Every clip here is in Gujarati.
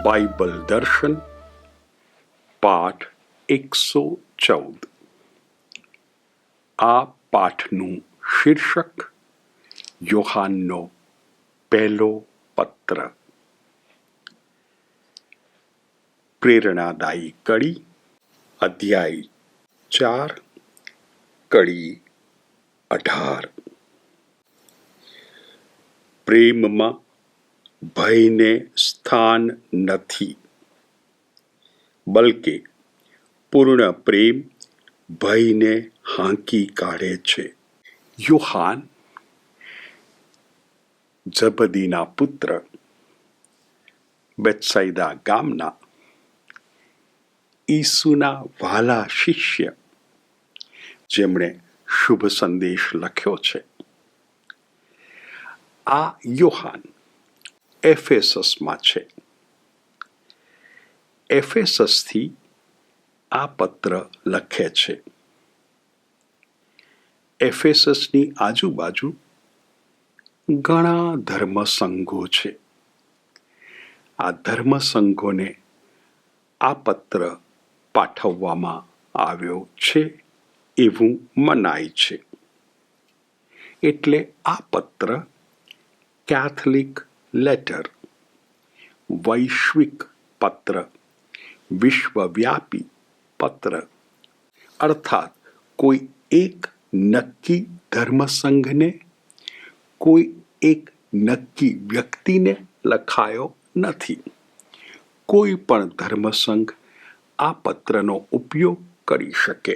બાઇબલ દર્શન પાઠ 114. આ પાઠનું શીર્ષક યોહાનનો પહેલો પત્ર. પ્રેરણાદાયી કડી, અધ્યાય 4, કડી 18. પ્રેમમાં ભયને સ્થાન નથી, બલકે પૂર્ણ પ્રેમ ભયને હાંકી કાઢે છે. યોહાન ઝબદીના પુત્ર બેથસાઈદા ગામના ઈસુના વહાલા શિષ્ય, જેમણે શુભ સંદેશ લખ્યો છે. આ યોહાન એફેસસમાં છે. એફેસસથી આ પત્ર લખે છે. એફેસસની આજુબાજુ ઘણા ધર્મસંઘો છે. આ ધર્મસંઘોને આ પત્ર પાઠવવામાં આવ્યો છે એવું મનાય છે. એટલે આ પત્ર કેથલિક લેટર, વૈશ્વિક પત્ર, વિશ્વવ્યાપી પત્ર, અર્થાત કોઈ એક નક્કી ધર્મસંઘને, કોઈ એક નક્કી વ્યક્તિને લખાયો નથી. કોઈ પણ ધર્મસંઘ આ પત્રનો ઉપયોગ કરી શકે.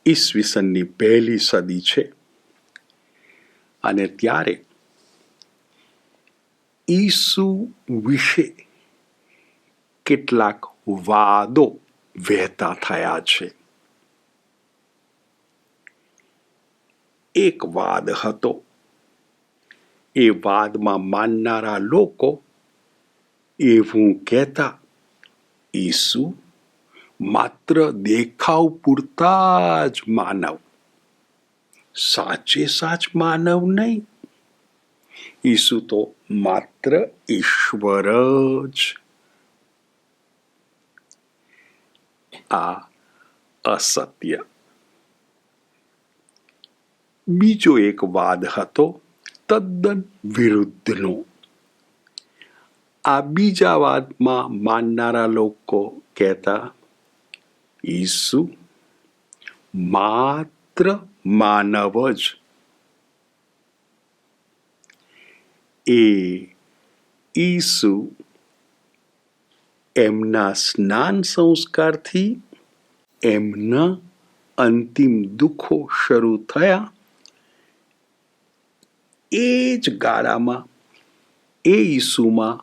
ઈસવીસનની 1લી સદી છે અને ત્યારે ઈસુ વિશે કેટલાક વાદો વહેતા થયા છે. એક વાદ હતો. એ વાદમાં માનનારા લોકો એવું કહેતા, ઈસુ માત્ર દેખાવ પૂરતા જ માનવ, સાચે સાચ માનવ નહીં. ઈસુ તો માત્ર ઈશ્વર જ. આ અસત્ય. બીજો એક વાદ હતો તદ્દન વિરુદ્ધનો. આ બીજા વાદમાં માનનારા લોકો કહેતા, ઈસુ માત્ર માનવ જ. એ ઈસુ એમના સ્નાન સંસ્કારથી એમના અંતિમ દુઃખો શરૂ થયા એ જ ગાળામાં એ ઈસુમાં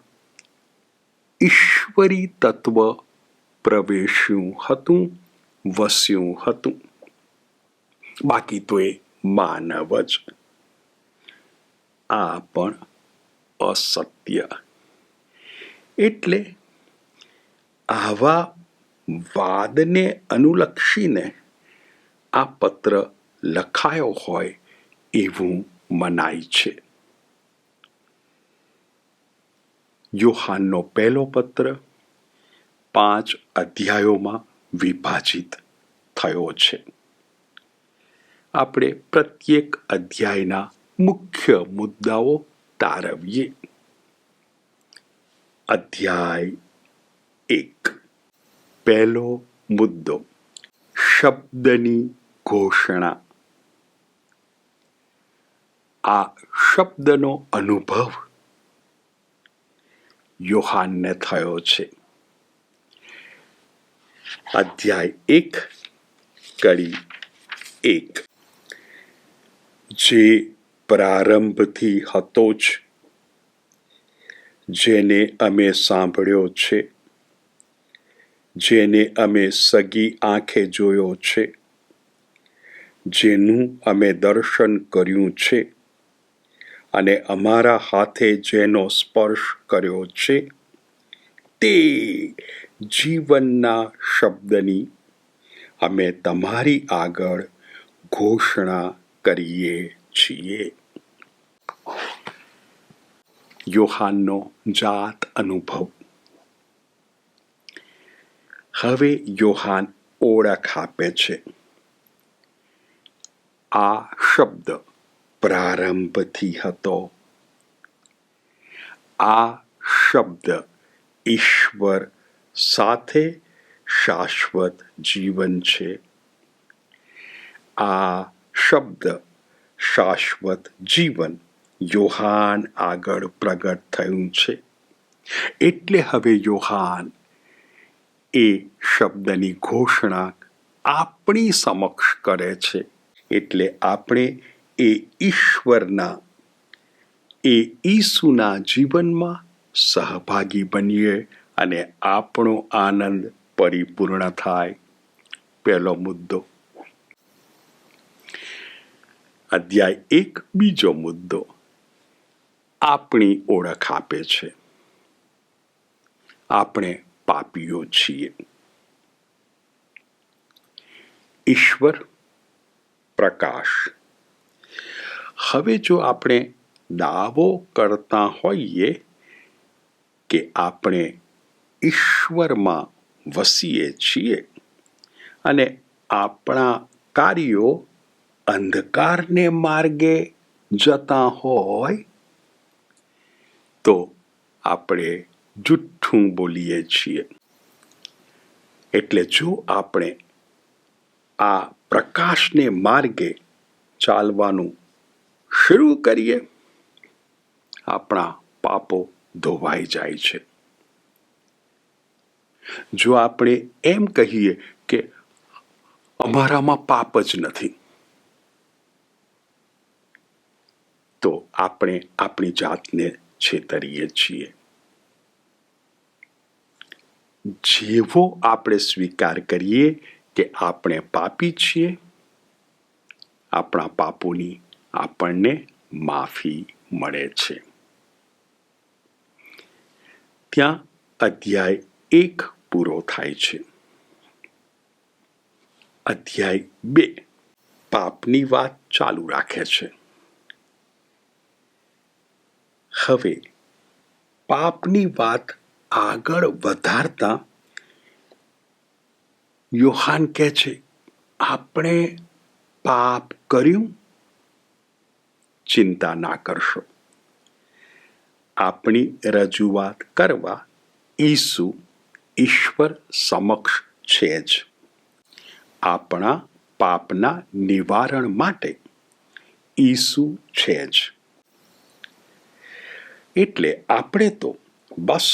ઈશ્વરી તત્વ પ્રવેશ્યું હતું, વસ્યું હતું. બાકી તો એ માનવ જ. આ પણ અસત્ય. એટલે આવા વાદને અનુલક્ષીને આ પત્ર લખાયો હોય એવું મનાય છે. યોહાનનો પહેલો પત્ર 5 અધ્યાયોમાં વિભાજિત થયો છે. આપણે પ્રત્યેક અધ્યાયના મુખ્ય મુદ્દાઓ તારવીએ. અધ્યાય 1. પહેલો મુદ્દો, શબ્દની ઘોષણા. આ શબ્દનો અનુભવ યોહાનને થયો છે. અધ્યાય 1, કડી 1. જે પ્રારંભથી હતો જ, જેને અમે સાંભળ્યો છે, જેને અમે સગી આંખે જોયો છે, જેનું અમે દર્શન કર્યું છે અને અમારા હાથે જેનો સ્પર્શ કર્યો છે, તે જીવનના શબ્દની અમે તમારી આગળ ઘોષણા કરીએ છીએ. યોહાનનો જાત અનુભવ. હવે યોહાન ઓળખ આપે છે. આ શબ્દ પ્રારંભથી હતો. આ શબ્દ ઈશ્વર સાથે શાશ્વત જીવન છે. આ શબ્દ શાશ્વત જીવન યોહાન આગળ પ્રગટ થયું છે. એટલે હવે યોહાન એ શબ્દની ઘોષણા આપણી સમક્ષ કરે છે. એટલે આપણે એ ઈશ્વરના, એ ઈસુના જીવનમાં સહભાગી બનીએ અને આપણો આનંદ પરિપૂર્ણ થાય. પહેલો મુદ્દો. અધ્યાય 1 બીજો મુદ્દો આપણી ઓળખ આપે છે. આપણે પાપીઓ છીએ. ઈશ્વર પ્રકાશ. હવે જો આપણે દાવો કરતા હોઈએ કે આપણે ઈશ્વરમાં વસીએ છીએ અને આપણા કાર્યો અંધકારને માર્ગે જતા હોય તો આપણે જુઠ્ઠું બોલીએ છીએ. એટલે જો આપણે આ પ્રકાશને માર્ગે ચાલવાનું શરૂ કરીએ, આપણા પાપો ધોવાઈ જાય છે. જો આપણે એમ કહીએ કે અમારામાં પાપ જ નથી, તો આપણે આપણી જાતને છેતરીએ છીએ. જેવો આપણે સ્વીકાર કરીએ કે આપણે પાપી છીએ, આપણા પાપોની આપણને માફી મળે છે. ત્યાં અધ્યાય 1 પૂરો થાય છે. અધ્યાય 2 પાપની વાત ચાલુ રાખે છે. હવે પાપની વાત આગળ વધારતા યોહાન કહે છે, આપણે પાપ કર્યું? ચિંતા ના કરશો. આપણી રજૂઆત કરવા ઈસુ ઈશ્વર સમક્ષ છે જ. આપણા પાપના નિવારણ માટે ઈસુ છે જ. એટલે આપણે તો બસ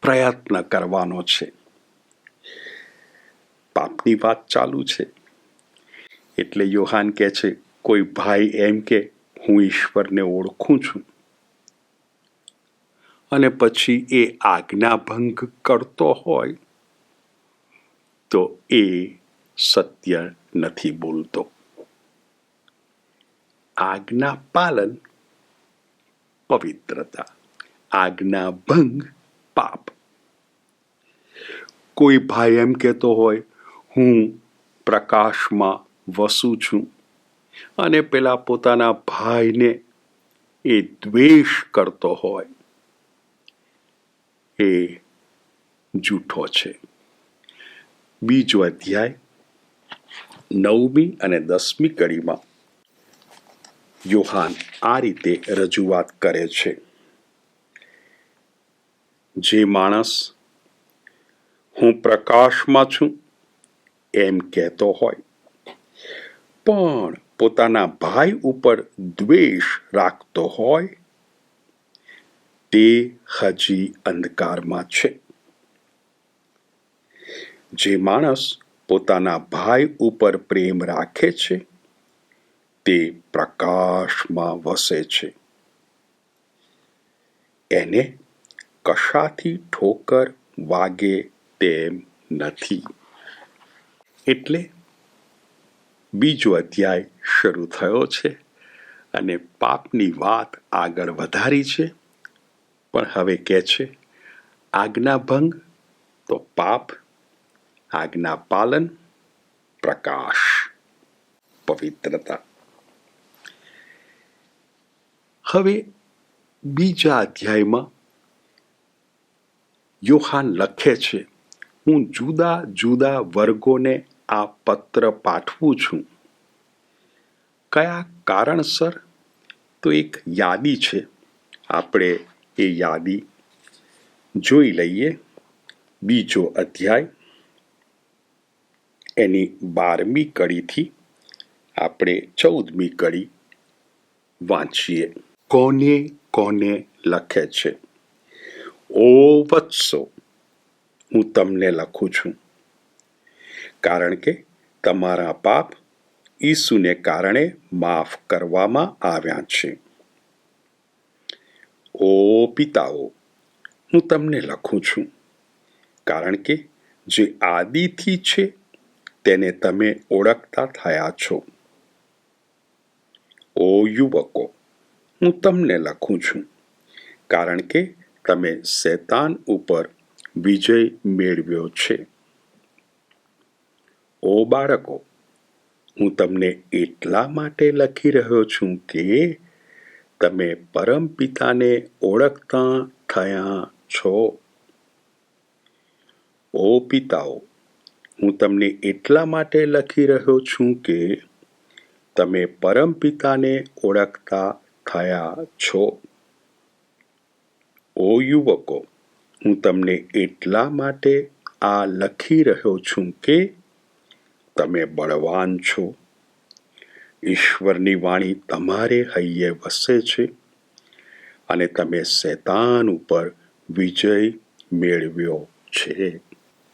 પ્રયત્ન કરવાનો છે. પાપની વાત ચાલુ છે. એટલે યોહાન કહે છે, કોઈ ભાઈ એમ કે હું ઈશ્વરને ઓળખું છું અને પછી એ આજ્ઞાભંગ કરતો હોય તો એ સત્ય નથી બોલતો. આજ્ઞા પાલન પવિત્રતા, આજ્ઞાભંગ પાપ. કોઈ ભાઈ એમ કહેતો હોય હું પ્રકાશમાં વસું છું અને પેલા પોતાના ભાઈને એ દ્વેષ કરતો હોય, એ જૂઠો છે. બીજો અધ્યાય 9મી અને 10મી કડીમાં યોહાન આ રીતે રજૂઆત કરે છે. જે માણસ હું પ્રકાશમાં છું એમ કહેતો હોય પણ પોતાના ભાઈ ઉપર દ્વેષ રાખતો હોય તે હજી અંધકારમાં છે. જે માણસ પોતાના ભાઈ ઉપર પ્રેમ રાખે છે તે પ્રકાશમાં વસે છે. એને કશાથી ઠોકર વાગે તેમ નથી. એટલે બીજો અધ્યાય શરૂ થયો છે અને પાપની વાત આગળ વધારી છે. પણ હવે કહે છે આજ્ઞાભંગ તો પાપ, આજ્ઞા પાલન પ્રકાશ, પવિત્રતા. હવે બીજા અધ્યાયમાં યોહાન લખે છે, હું જુદા જુદા વર્ગોને આ પત્ર પાઠવું છું. કયા કારણસર? તો એક યાદી છે. આપણે એ યાદી જોઈ લઈએ. બીજો અધ્યાય એની 12મી કડીથી આપણે 14મી કડી વાંચીએ. કોને કોને લખે છે? ઓ વત્સો, હું તમને લખું છું, કારણ કે તમારા પાપ ઈસુને કારણે માફ કરવામાં આવ્યા છે. ઓ પિતાઓ, હું તમને લખું છું, કારણ કે જે આદિથી છે તેને તમે ઓળખતા થયા છો. ઓ યુવકો, હું તમને લખું છું, કારણ કે તમે શૈતાન ઉપર વિજય મેળવ્યો છે. ઓ બાળકો, હું તમને એટલા માટે લખી રહ્યો છું કે તમે પરમપિતાને ઓળખતા થયા છો. ઓ પિતાઓ, હું તમને એટલા માટે લખી રહ્યો છું કે તમે પરમપિતાને ઓળખતા થયા છો. ઓ યુવકો, હું તમને એટલા માટે આ લખી રહ્યો છું કે તમે બળવાન છો. ઈશ્વરની વાણી તમારે હૈયે વસે છે અને તમે શૈતાન ઉપર વિજય મેળવ્યો છે.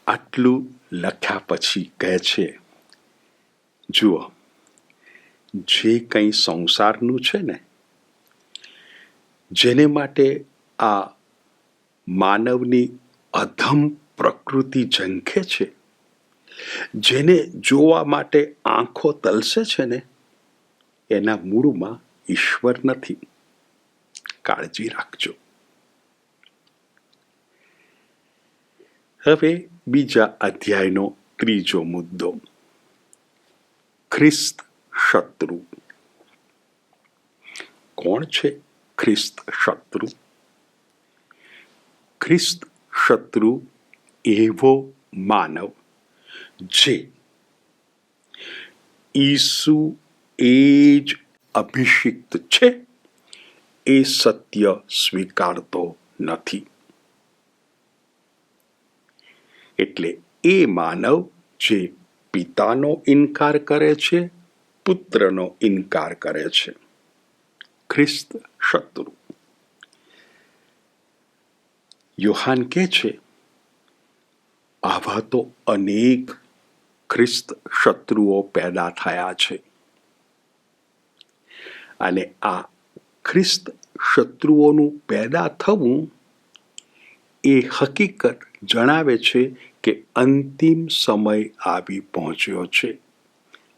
આટલું લખ્યા પછી કહે છે, જુઓ, જે કંઈ સંસારનું છે ને, જેને માટે આ માનવની અધમ પ્રકૃતિ ઝંખે છે, જેને જોવા માટે આંખો તલસે છે ને, એના મૂળમાં ઈશ્વર નથી. કાળજી રાખજો. હવે બીજા અધ્યાયનો 3જો મુદ્દો, ખ્રિસ્ત શત્રુ. કોણ છે ખ્રિસ્ત શત્રુ? ખ્રિસ્ત શત્રુ એવો માનવ જે ઈસુ એ જ અભિષિક્ત છે એ સત્ય સ્વીકારતો નથી. એટલે એ માનવ જે પિતાનો ઇનકાર કરે છે, પુત્રનો ઇનકાર કરે છે. ખ્રિસ્ત શત્રુ. યોહાન કહે છે, આવા તો અનેક ખ્રિસ્ત શત્રુઓ પેદા થયા છે. અને આ ખ્રિસ્ત શત્રુઓનું પેદા થવું એ હકીકત જણાવે છે કે અંતિમ સમય આવી પહોંચ્યો છે.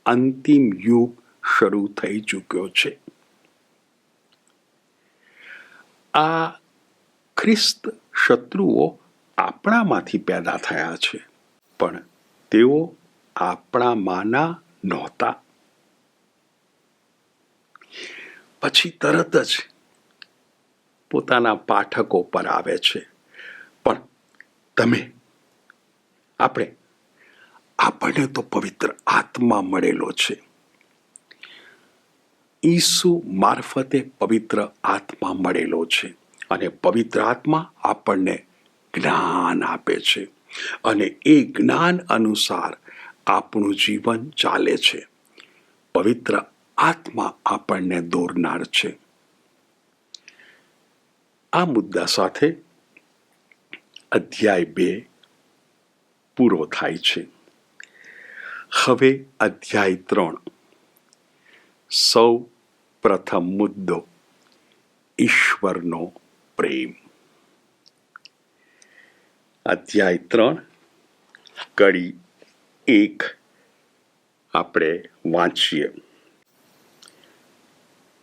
અંતિમ યુગ શરૂ થઈ ચૂક્યો છે. આ ખ્રિસ્ત શત્રુઓ આપણામાંથી પેદા થયા છે, પણ તેઓ આપણામાંના નહોતા. પછી તરત જ પોતાના પાઠકો પર આવે છે, પણ આપણને તો પવિત્ર આત્મા મળેલો છે. ઈસુ મારફતે પવિત્ર આત્મા મળેલો છે અને પવિત્ર આત્મા આપણને જ્ઞાન આપે છે અને એ જ્ઞાન અનુસાર આપણું જીવન ચાલે છે. પવિત્ર આત્મા આપણને દોરનાર છે. આ મુદ્દા સાથે અધ્યાય 2 પૂરો થાય છે. હવે અધ્યાય 3. સૌ પ્રથમ મુદ્દો, ઈશ્વરનો પ્રેમ. અધ્યાય 3 કડી 1 આપણે વાંચીએ.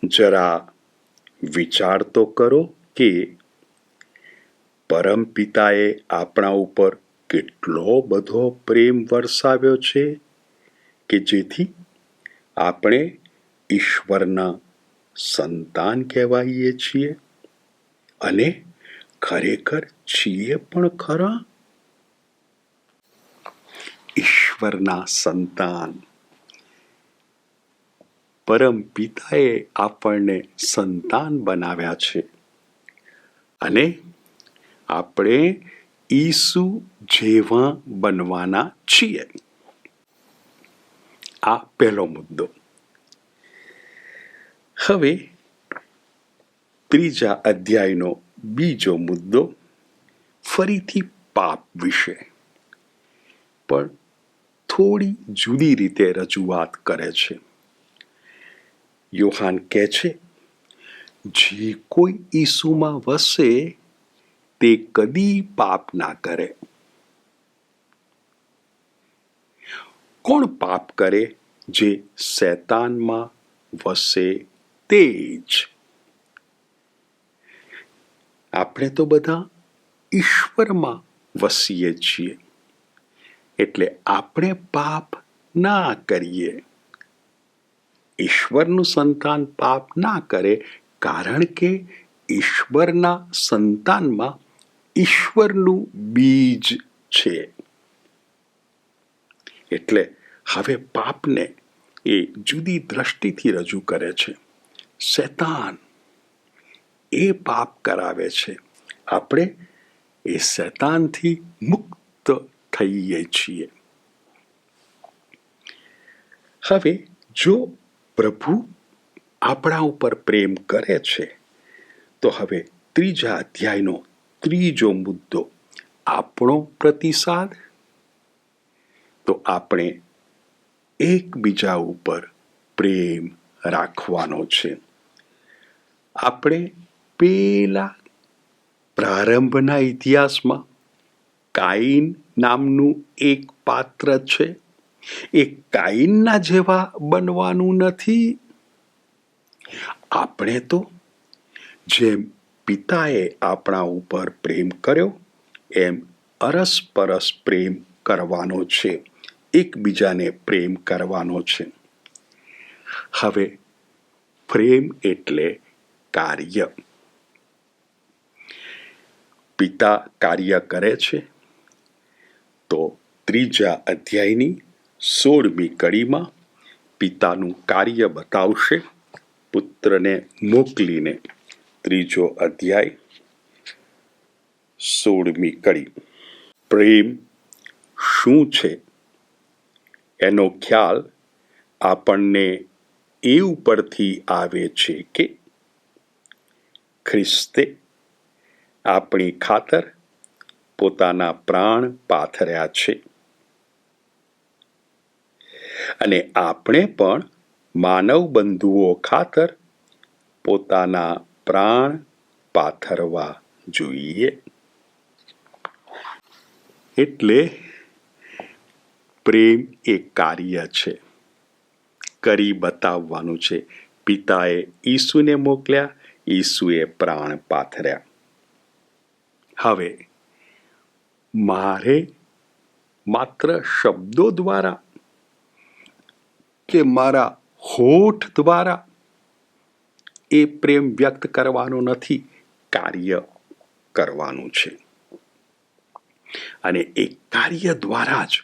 જરા વિચાર તો કરો કે પરમપિતાએ આપણા ઉપર કેટલો બધો પ્રેમ વરસાવ્યો છે કે જેથી આપણે ઈશ્વરના સંતાન કહેવાઈએ છીએ. અને ખરેખર છીએ પણ ખરા ઈશ્વરના સંતાન. પરમ પિતાએ આપણને સંતાન બનાવ્યા છે અને આપણે ઈસુ જેવા બનવાના છીએ. આ પહેલો મુદ્દો. હવે ત્રીજા અધ્યાયનો બીજો મુદ્દો ફરીથી પાપ વિશે, પણ થોડી જુદી રીતે રજૂઆત કરે છે. યોહાન કહે છે, જે કોઈ ઈસુમાં વસે તે કદી પાપ ના કરે. કોણ પાપ કરે? જે શૈતાનમાં વસે તે જ. આપણે તો બધા ઈશ્વરમાં વસીએ છીએ, એટલે આપણે પાપ ના કરીએ. ઈશ્વરનું સંતાન પાપ ના કરે, કારણ કે ઈશ્વરના સંતાનમાં ઈશ્વરનું બીજ છે. એટલે હવે પાપને એ જુદી દ્રષ્ટિથી રજૂ કરે છે. શૈતાન એ પાપ કરાવે છે. આપણે એ શૈતાનથી મુક્ત થઈએ છીએ. હવે જો પ્રભુ આપણા ઉપર પ્રેમ કરે છે, તો હવે ત્રીજા અધ્યાયનો ત્રીજો મુદ્દો આપણો પ્રતિસાદ. તો આપણે એકબીજા ઉપર પ્રેમ રાખવાનો છે. આપણે પેલા પ્રારંભના ઇતિહાસમાં કાઈન નામનું એક પાત્ર છે, એ કાઈનના જેવા બનવાનું નથી. આપણે તો જેમ પિતાએ આપણા ઉપર પ્રેમ કર્યો એમ અરસપરસ પ્રેમ કરવાનો છે, એકબીજાને પ્રેમ કરવાનો છે. હવે પ્રેમ એટલે કાર્ય. પિતા કાર્ય કરે છે, તો ત્રીજા અધ્યાયની 16મી કડીમાં પિતાનું કાર્ય બતાવશે પુત્રને મોકલીને. ત્રીજો અધ્યાય 16મી કડી. પ્રેમ શું છે એનો ખ્યાલ આપણને એ ઉપરથી આવે છે કે ખ્રિસ્તે આપણી ખાતર પોતાના પ્રાણ પાથર્યા છે, અને આપણે પણ માનવ બંધુઓ ખાતર પોતાના પ્રાણ પાથરવા જોઈએ. એટલે પ્રેમ એ કાર્ય છે, કરી બતાવવાનું છે. પિતાએ ઈસુને મોકલ્યા, ઈસુએ પ્રાણ પાથર્યા. હવે મારે માત્ર શબ્દો દ્વારા કે મારા હોઠ દ્વારા એ પ્રેમ વ્યક્ત કરવાનો નથી, કાર્ય કરવાનું છે. અને એ કાર્ય દ્વારા જ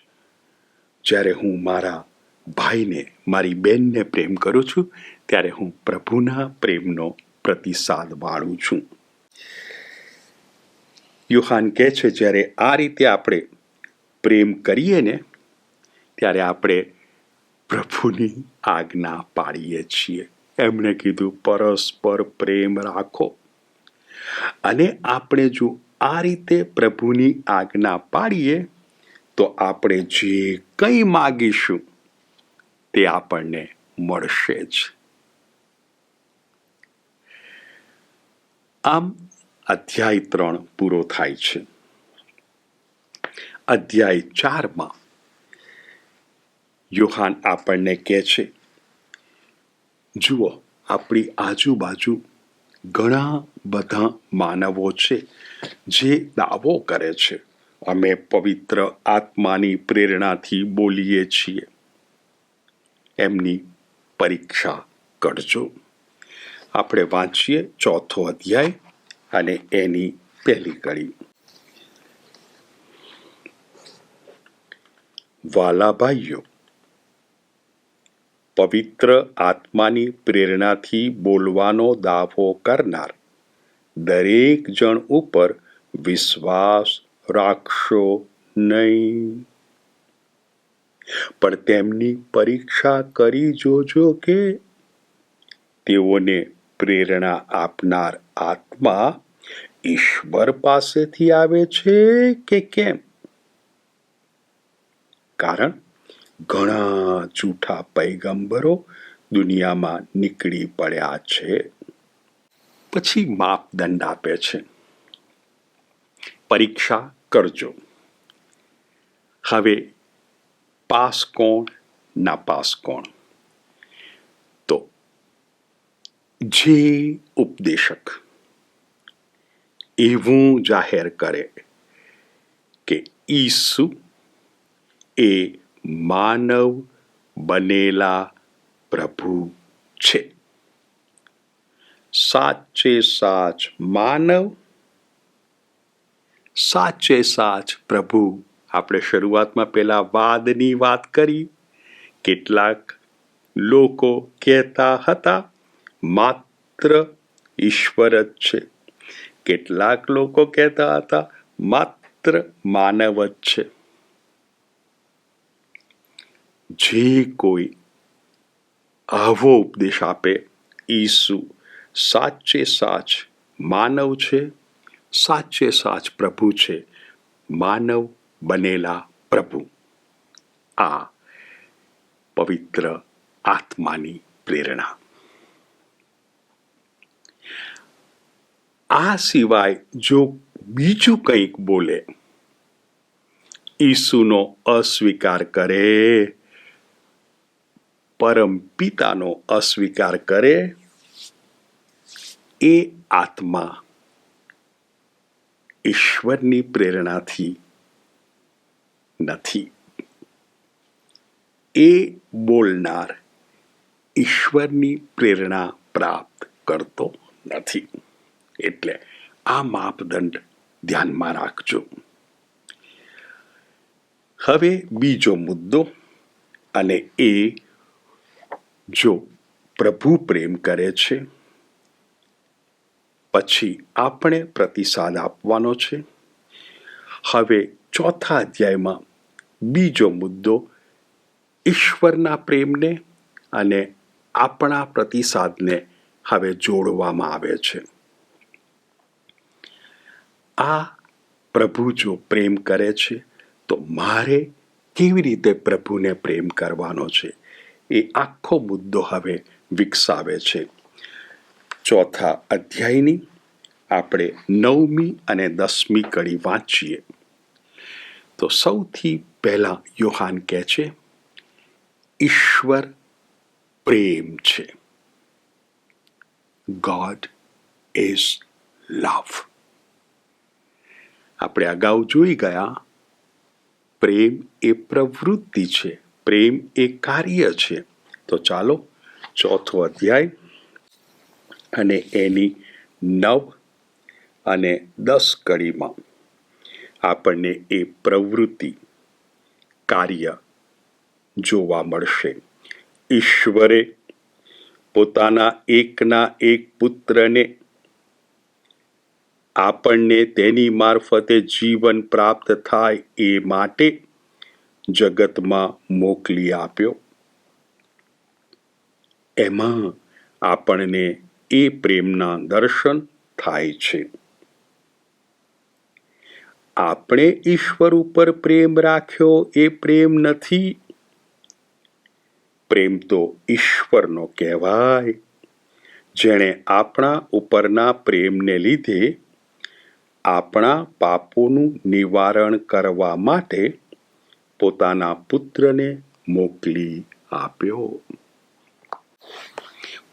જ્યારે હું મારા ભાઈને, મારી બહેનને પ્રેમ કરું છું, ત્યારે હું પ્રભુના પ્રેમનો પ્રતિસાદ વાળું છું. યોહાન કહે છે, જ્યારે આ રીતે આપણે પ્રેમ કરીએ ને, ત્યારે આપણે પ્રભુની આજ્ઞા પાળીએ છીએ. એમણે કીધું પરસ્પર પ્રેમ રાખો. અને આપણે જો આ રીતે પ્રભુની આજ્ઞા પાળીએ, તો આપણે જે કંઈ માગીશું તે આપણને મળશે જ. આમ અધ્યાય 3 પૂરો થાય છે. અધ્યાય 4માં યોહાન આપણને કહે છે, જુઓ, આપણી આજુબાજુ ઘણા બધા માનવો છે જે દાવો કરે છે, અમે પવિત્ર આત્માની પ્રેરણાથી બોલીએ છીએ. એમની પરીક્ષા કરજો. આપણે વાંચીએ 4થો અધ્યાય અને એની પહેલી કડી. વાલા ભાઈઓ, પવિત્ર આત્માની પ્રેરણાથી બોલવાનો દાવો કરનાર દરેક જણ ઉપર વિશ્વાસ રાખશો નહીં, પણ તેમની પરીક્ષા કરી જોજો કે તેઓને પ્રેરણા આપનાર આત્મા ઈશ્વર પાસેથી આવે છે કે કેમ. કારણ ઘણા જૂઠા પૈગંબરો દુનિયામાં નીકળી પડ્યા છે. પછી માપદંડ આપે છે. પરીક્ષા કરજો. હવે પાસ કોણ, નાપાસ કોણ? તો જે ઉપદેશક એવું જાહેર કરે કે ઈસુ એ માનવ બનેલા પ્રભુ છે, સાચે સાચ માનવ, સાચે સાચ પ્રભુ. આપણે શરૂઆતમાં પેલા વાદની વાત કરી. કેટલાક લોકો કહેતા હતા માત્ર ઈશ્વર જ છે, કેટલાક લોકો કહેતા હતા માત્ર માનવ જ છે. જે કોઈ આવો ઉપદેશ આપે ઈસુ સાચે સાચ માનવ છે, સાચે સાચ પ્રભુ છે, માનવ બનેલા પ્રભુ, આ પવિત્ર આત્માની પ્રેરણા. આ સિવાય જો બીજું કંઈક બોલે, ઈસુનો અસ્વીકાર કરે, પરમ પિતાનો અસ્વીકાર કરે, એ આત્મા ઈશ્વરની પ્રેરણાથી નથી. એ બોલનાર ઈશ્વરની પ્રેરણા પ્રાપ્ત કરતો નથી. એટલે આ માપદંડ ધ્યાનમાં રાખજો. હવે બીજો મુદ્દો, અને એ જો પ્રભુ પ્રેમ કરે છે પછી આપણે પ્રતિસાદ આપવાનો છે. હવે ચોથા અધ્યાયમાં બીજો મુદ્દો ઈશ્વરના પ્રેમને અને આપણા પ્રતિસાદને હવે જોડવામાં આવે છે. આ પ્રભુ જો પ્રેમ કરે છે તો મારે કેવી રીતે પ્રભુને પ્રેમ કરવાનો છે, એ આખો મુદ્દો હવે વિકસાવે છે. ચોથા અધ્યાયની આપણે 9મી અને 10મી કડી વાંચીએ તો સૌથી પહેલા યોહાન કહે છે ઈશ્વર પ્રેમ છે. ગોડ ઇઝ લવ. આપણે અગાઉ જોઈ ગયા પ્રેમ એ પ્રવૃત્તિ છે, પ્રેમ એ કાર્ય છે. તો ચાલો ચોથો અધ્યાય અને એની 9 અને 10 કડીમાં આપણને એ પ્રવૃત્તિ, કાર્ય જોવા મળશે. ઈશ્વરે પોતાના એકના એક પુત્રને આપણને તેની મારફતે જીવન પ્રાપ્ત થાય એ માટે જગતમાં મોકલી આપ્યો. એમાં આપણને એ પ્રેમના દર્શન થાય છે. આપણે ઈશ્વર ઉપર પ્રેમ રાખ્યો એ પ્રેમ નથી. પ્રેમ તો ઈશ્વરનો કહેવાય, જેણે આપણા ઉપરના પ્રેમને લીધે આપણા પાપોનું નિવારણ કરવા માટે પોતાના પુત્રને મોકલી આપ્યો.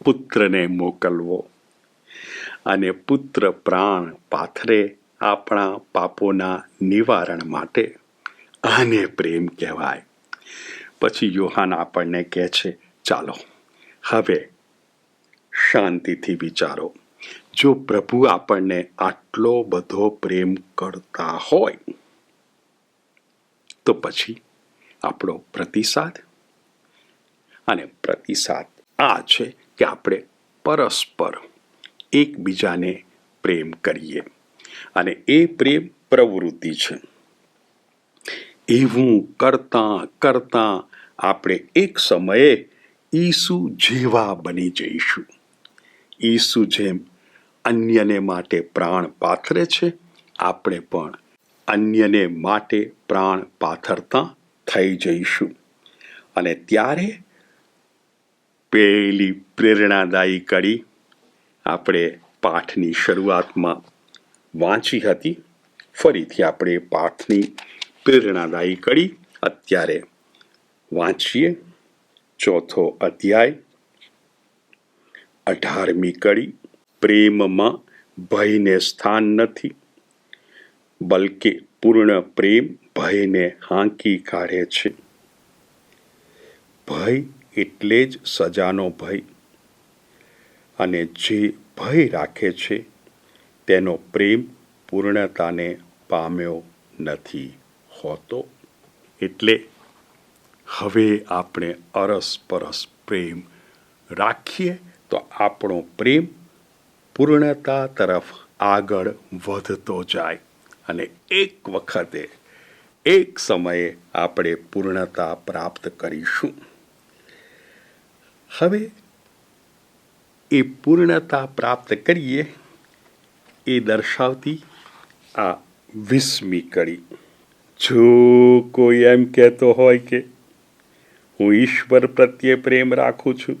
પુત્રને મોકલવો અને પુત્ર પ્રાણ પાથરે આપણા પાપોના નિવારણ માટે, આને પ્રેમ કહેવાય. પછી યોહાન આપણને કહે છે ચાલો હવે શાંતિથી વિચારો. જો પ્રભુ આપણને આટલો બધો પ્રેમ કરતા હોય તો પછી આપણો પ્રતિસાદ આ છે કે આપણે પરસ્પર એકબીજાને પ્રેમ કરીએ, અને એ પ્રેમ પ્રવૃત્તિ છે. એવું કરતાં કરતાં આપણે એક સમયે ઈસુ જેવા બની જઈશું. ઈસુ જેમ અન્યને માટે પ્રાણ પાથરે છે, આપણે પણ અન્યને માટે પ્રાણ પાથરતા થઈ જઈશું. અને ત્યારે પેલી પ્રેરણાદાયી કડી આપણે પાઠની શરૂઆતમાં વાંચી હતી. ફરીથી આપણે પાઠની પ્રેરણાદાયી કડી અત્યારે વાંચીએ. 4થો અધ્યાય 18મી કડી. પ્રેમમાં ભયને સ્થાન નથી, બલકે પૂર્ણ પ્રેમ ભયને હાંકી કાઢે છે. ભય એટલે જ સજાનો ભય, અને જે ભય રાખે છે તેનો પ્રેમ પૂર્ણતાને પામ્યો નથી હોતો. એટલે હવે આપણે અરસપરસ પ્રેમ રાખીએ તો આપણો પ્રેમ પૂર્ણતા તરફ આગળ વધતો જાય, અને એક વખતે એક સમયે આપણે પૂર્ણતા પ્રાપ્ત કરીશું. હવે એ પૂર્ણતા પ્રાપ્ત કરીએ એ દર્શાવતી આ 20મી કડી. જો કોઈ એમ કહેતો હોય કે હું ઈશ્વર પ્રત્યે પ્રેમ રાખું છું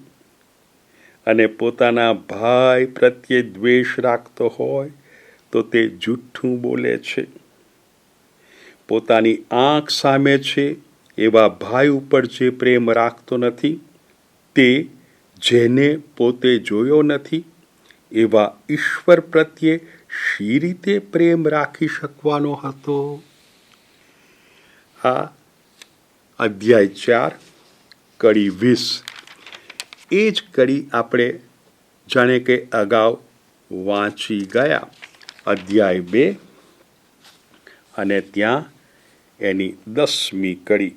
અને પોતાના ભાઈ પ્રત્યે દ્વેષ રાખતો હોય તો તે જૂઠું બોલે છે. પોતાની આંખ સામે છે એવા ભાઈ ઉપર જે પ્રેમ રાખતો નથી, તે જેને પોતે જોયો નથી એવા ઈશ્વર પ્રત્યે શી રીતે પ્રેમ રાખી શકવાનો હતો? આ અધ્યાય 4 કડી 20 એ જ કડી આપણે જાણે કે અગાઉ વાંચી ગયા અધ્યાય 2 અને ત્યાં એની 10મી કડી.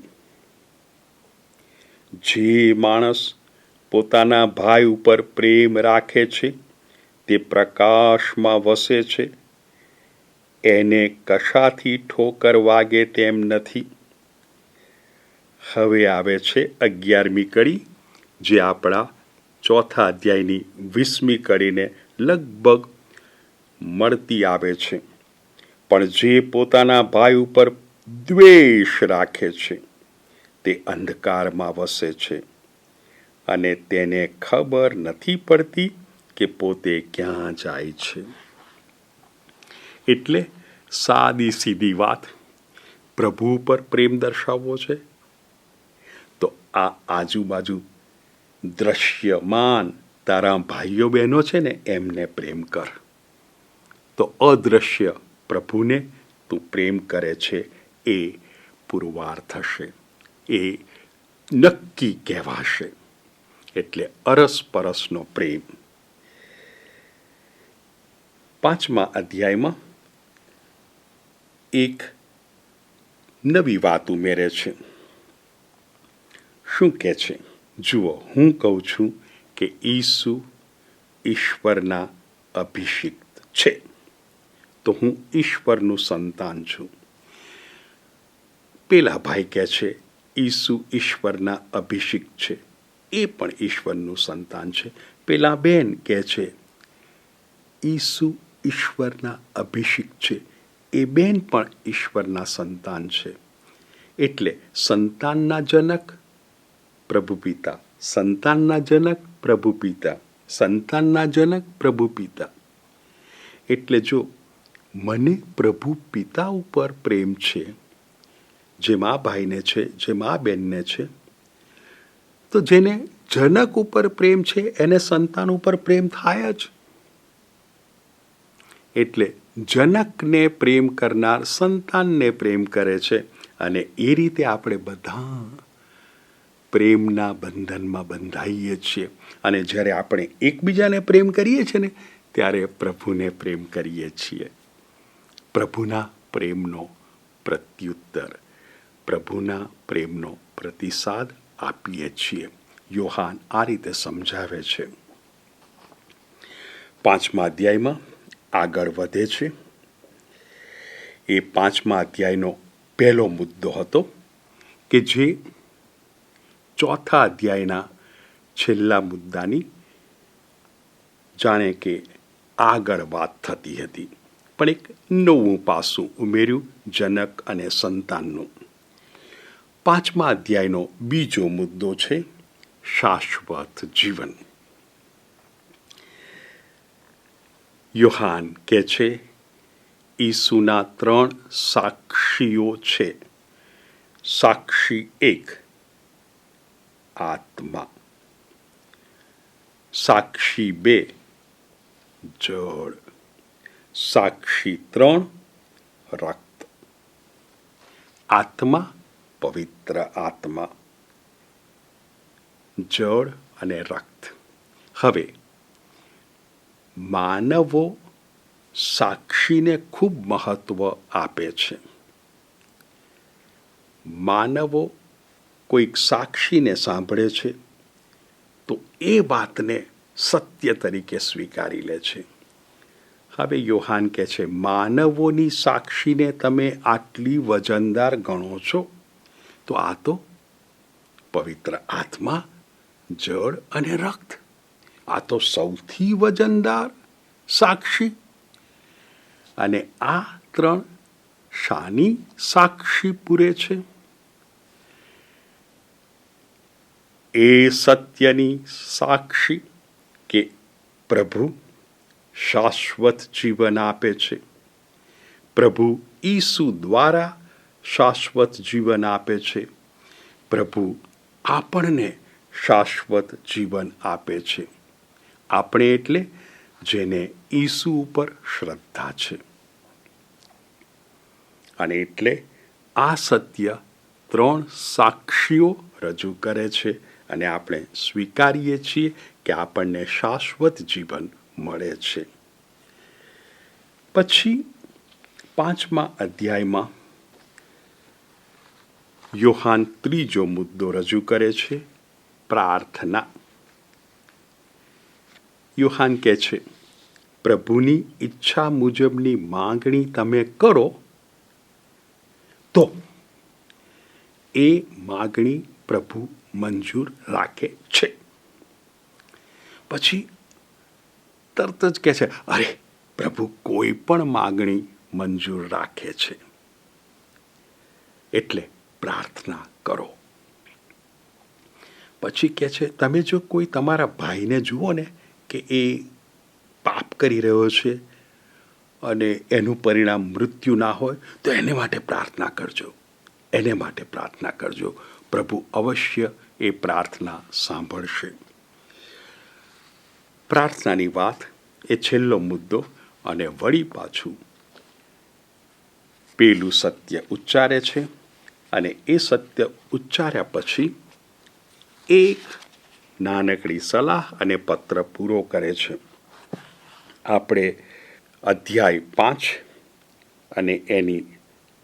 જે માણસ પોતાના ભાઈ ઉપર પ્રેમ રાખે છે તે પ્રકાશમાં વસે છે, એને કશાથી ઠોકર વાગે તેમ નથી. હવે આવે છે 11મી કડી, જે આપણા 4થા અધ્યાયની 20મી કડીને લગભગ મળતી આવે છે. પણ જે પોતાના ભાઈ ઉપર દ્વેષ રાખે છે તે અંધકારમાં વસે છે, અને તેને ખબર નથી પડતી કે પોતે ક્યાં જાય છે. એટલે સાદી સીધી વાત, પ્રભુ પર પ્રેમ દર્શાવવો છે તો આ આજુબાજુ દ્રશ્યમાન તારા ભાઈઓ બહેનો છે ને એમને પ્રેમ કર, તો અદૃશ્ય પ્રભુને તું પ્રેમ કરે છે એ પુરવાર થશે, એ નક્કી કહેવાશે. એટલે અરસપરસનો પ્રેમ. 5મા અધ્યાયમાં એક નવી વાત ઉમેરે છે. શું કહે છે? જુઓ, હું કહું છું કે ઈસુ ઈશ્વરના અભિષિક્ત છે, તો હું ઈશ્વરનું સંતાન છું. પેલા ભાઈ કહે છે ઈસુ ઈશ્વરના અભિષિક્ત છે, એ પણ ઈશ્વરનું સંતાન છે. પેલા બેન કહે છે ઈસુ ઈશ્વરના અભિષિક્ત છે, એ બેન પણ ઈશ્વરના સંતાન છે. એટલે સંતાનના જનક પ્રભુ પિતા, સંતાનના જનક પ્રભુ પિતા, સંતાનના જનક પ્રભુ પિતા. એટલે જો મને પ્રભુ પિતા ઉપર પ્રેમ છે, જેમ આ ભાઈને છે, જેમ આ બેનને છે, તો જેને જનક ઉપર પ્રેમ છે એને સંતાન ઉપર પ્રેમ થાય જ. એટલે જનકને પ્રેમ કરનાર સંતાનને પ્રેમ કરે છે, અને એ રીતે આપણે બધા પ્રેમના બંધનમાં બંધાઈએ છીએ. અને જ્યારે આપણે એકબીજાને પ્રેમ કરીએ છીએ ને ત્યારે પ્રભુને પ્રેમ કરીએ છીએ. પ્રભુના પ્રેમનો પ્રત્યુત્તર, પ્રભુના પ્રેમનો પ્રતિસાદ આપીએ છીએ. યોહાન આ રીતે સમજાવે છે. 5મા અધ્યાયમાં આગળ વધે છે. એ 5મા અધ્યાયનો પહેલો મુદ્દો હતો કે જે 4થા અધ્યાયના છેલ્લા મુદ્દાની જાણે કે આગળ વાત થતી હતી, પણ એક નવું પાસું ઉમેર્યું, જનક અને સંતાનનું. 5મા અધ્યાયનો બીજો મુદ્દો છે શાશ્વત જીવન. યોહાન કહે છે ઈસુના 3 સાક્ષીઓ છે. સાક્ષી 1 આત્મા, સાક્ષી 2 જળ, સાક્ષી 3 રક્ત. આત્મા, પવિત્ર આત્મા, જળ અને રક્ત. હવે માનવો સાક્ષીને ખૂબ મહત્વ આપે છે. માનવો કોઈક સાક્ષીને સાંભળે છે તો એ વાતને સત્ય તરીકે સ્વીકારી લે છે. હવે યોહાન કહે છે માનવોની સાક્ષીને તમે આટલી વજનદાર ગણો છો, તો આ તો પવિત્ર આત્મા, જળ અને રક્ત, આ તો સૌથી વજનદાર સાક્ષી. અને આ 3 શાની સાક્ષી પૂરે છે? એ સત્યની સાક્ષી કે પ્રભુ શાશ્વત જીવન આપે છે. પ્રભુ ઈસુ દ્વારા શાશ્વત જીવન આપે છે. પ્રભુ આપણને શાશ્વત જીવન આપે છે. આપણે એટલે જેને ઈસુ ઉપર શ્રદ્ધા છે. અને એટલે આ સત્ય 3 સાક્ષીઓ રજૂ કરે છે અને આપણે સ્વીકારીએ છીએ કે આપણને શાશ્વત જીવન મળે છે. પછી 5મા અધ્યાયમાં યોહાન ત્રીજો મુદ્દો રજૂ કરે છે, પ્રાર્થના. યોહાન કહે છે પ્રભુની ઈચ્છા મુજબની માંગણી તમે કરો તો એ માગણી પ્રભુ મંજૂર રાખે છે. પછી તરત જ કહે છે અરે પ્રભુ કોઈ પણ માગણી મંજૂર રાખે છે, એટલે પ્રાર્થના કરો. પછી કહે છે તમે જો કોઈ તમારા ભાઈને જુઓ ને કે એ પાપ કરી રહ્યો છે અને એનું પરિણામ મૃત્યુ ના હોય તો એને માટે પ્રાર્થના કરજો, એને માટે પ્રાર્થના કરજો. પ્રભુ અવશ્ય એ પ્રાર્થના સાંભળશે. પ્રાર્થનાની વાત એ છેલ્લો મુદ્દો, અને વળી પાછું પેલું સત્ય ઉચ્ચારે છે. અને એ સત્ય ઉચ્ચાર્યા પછી એક નાનકડી સલાહ અને પત્ર પૂરો કરે છે. આપણે અધ્યાય 5 અને એની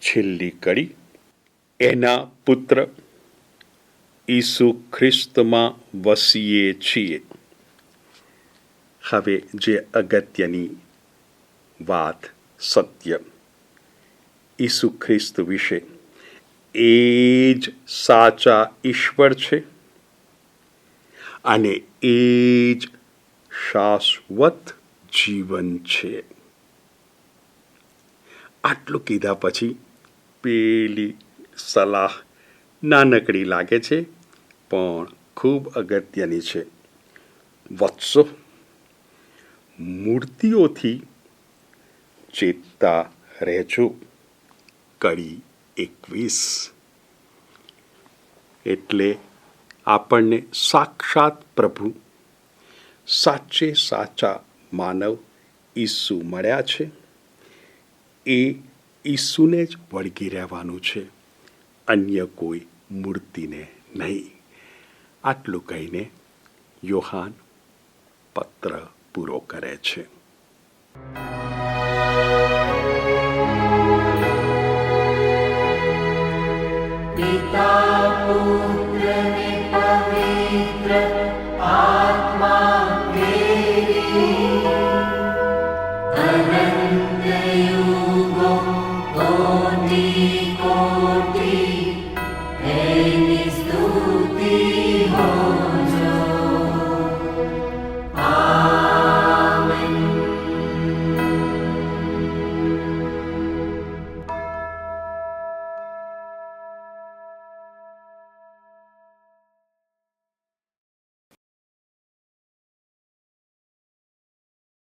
છેલ્લી કડી, એના પુત્ર ઈસુ ખ્રિસ્તમાં વસીએ છીએ. હવે જે અગત્યની વાત, સત્ય ઈસુ ખ્રિસ્ત વિશે, એ જ સાચા ઈશ્વર છે અને એ જ શાશ્વત જીવન છે. આટલું કીધા પછી પેલી સલાહ નાનકડી લાગે છે પણ ખૂબ અગત્યની છે. વત્સો, મૂર્તિઓથી ચેતતા રહેજો. કડી 21. એટલે આપણને સાક્ષાત પ્રભુ, સાચે સાચા માનવ ઈસુ મળ્યા છે. એ ઈસુને જ વળગી રહેવાનું છે, અન્ય કોઈ મૂર્તિને નહીં. આટલું કહીને યોહાન પત્ર પૂરો કરે છે.